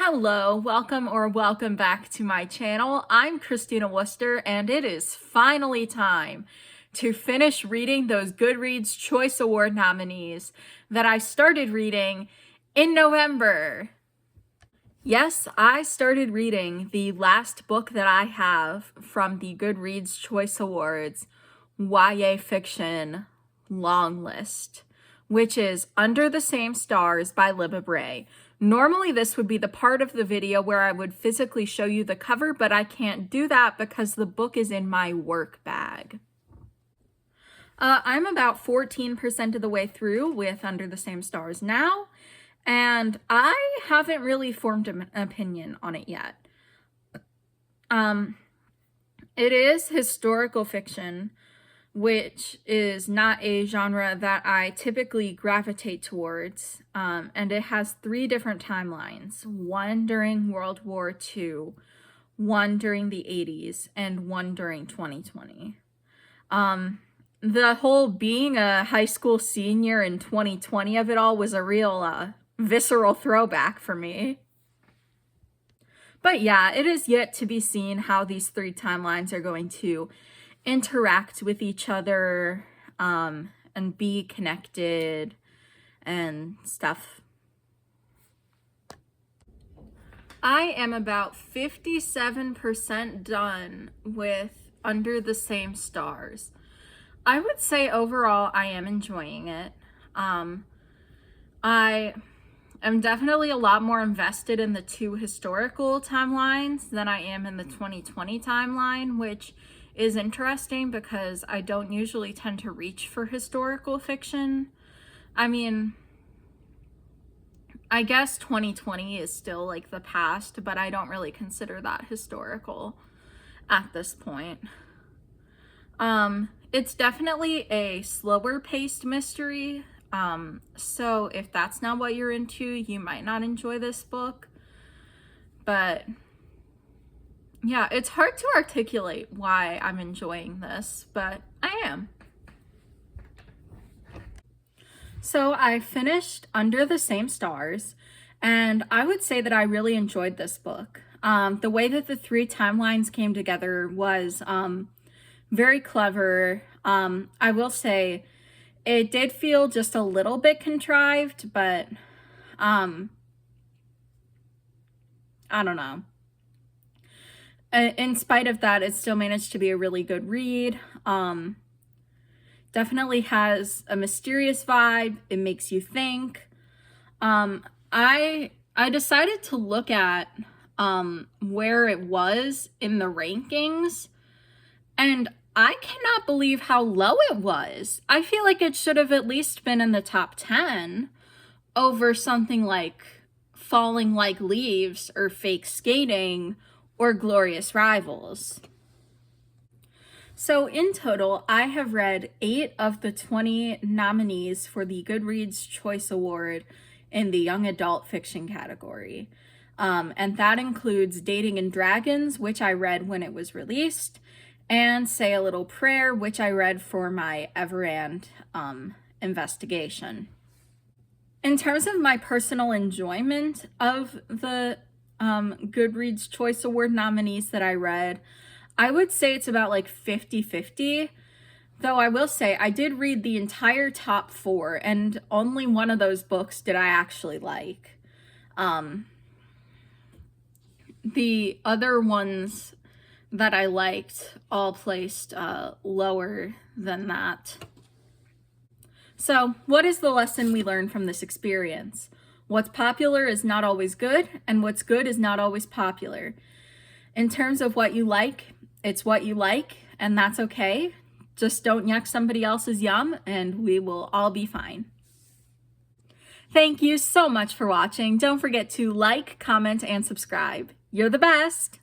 Hello, welcome back to my channel. I'm Christina Worcester, and it is finally time to finish reading those Goodreads Choice Award nominees that I started reading in November. Yes, I started reading the last book that I have from the Goodreads Choice Awards YA fiction long list, which is Under the Same Stars by Libba Bray. Normally this would be the part of the video where I would physically show you the cover, but I can't do that because the book is in my work bag. I'm about 14% of the way through with Under the Same Stars now, and I haven't really formed an opinion on it yet. It is historical fiction, which is not a genre that I typically gravitate towards, and it has 3 different timelines, one during World War II, one during the 80s, and one during 2020. The whole being a high school senior in 2020 of it all was a real visceral throwback for me. But yeah, it is yet to be seen how these 3 timelines are going to interact with each other and be connected and stuff. I am about 57% done with Under the Same Stars. I would say overall I am enjoying it. I am definitely a lot more invested in the 2 historical timelines than I am in the 2020 timeline, which is interesting because I don't usually tend to reach for historical fiction. I mean, I guess 2020 is still like the past, but I don't really consider that historical at this point. It's definitely a slower paced mystery. So if that's not what you're into, you might not enjoy this book. But yeah, it's hard to articulate why I'm enjoying this, but I am. So I finished Under the Same Stars, and I would say that I really enjoyed this book. The way that the 3 timelines came together was very clever. I will say it did feel just a little bit contrived, but I don't know. In spite of that, it still managed to be a really good read. Definitely has a mysterious vibe. It makes you think. I decided to look at where it was in the rankings, and I cannot believe how low it was. I feel like it should have at least been in the top 10 over something like Falling Like Leaves or Fake Skating or Glorious Rivals. So in total, I have read 8 of the 20 nominees for the Goodreads Choice Award in the young adult fiction category. And that includes Dating and Dragons, which I read when it was released, and Say a Little Prayer, which I read for my Everand investigation. In terms of my personal enjoyment of the Goodreads Choice Award nominees that I read, I would say it's about like 50-50, though I will say I did read the entire top 4, and only one of those books did I actually like. The other ones that I liked all placed lower than that. So, what is the lesson we learned from this experience? What's popular is not always good, and what's good is not always popular. In terms of what you like, it's what you like, and that's okay. Just don't yuck somebody else's yum, and we will all be fine. Thank you so much for watching. Don't forget to like, comment, and subscribe. You're the best!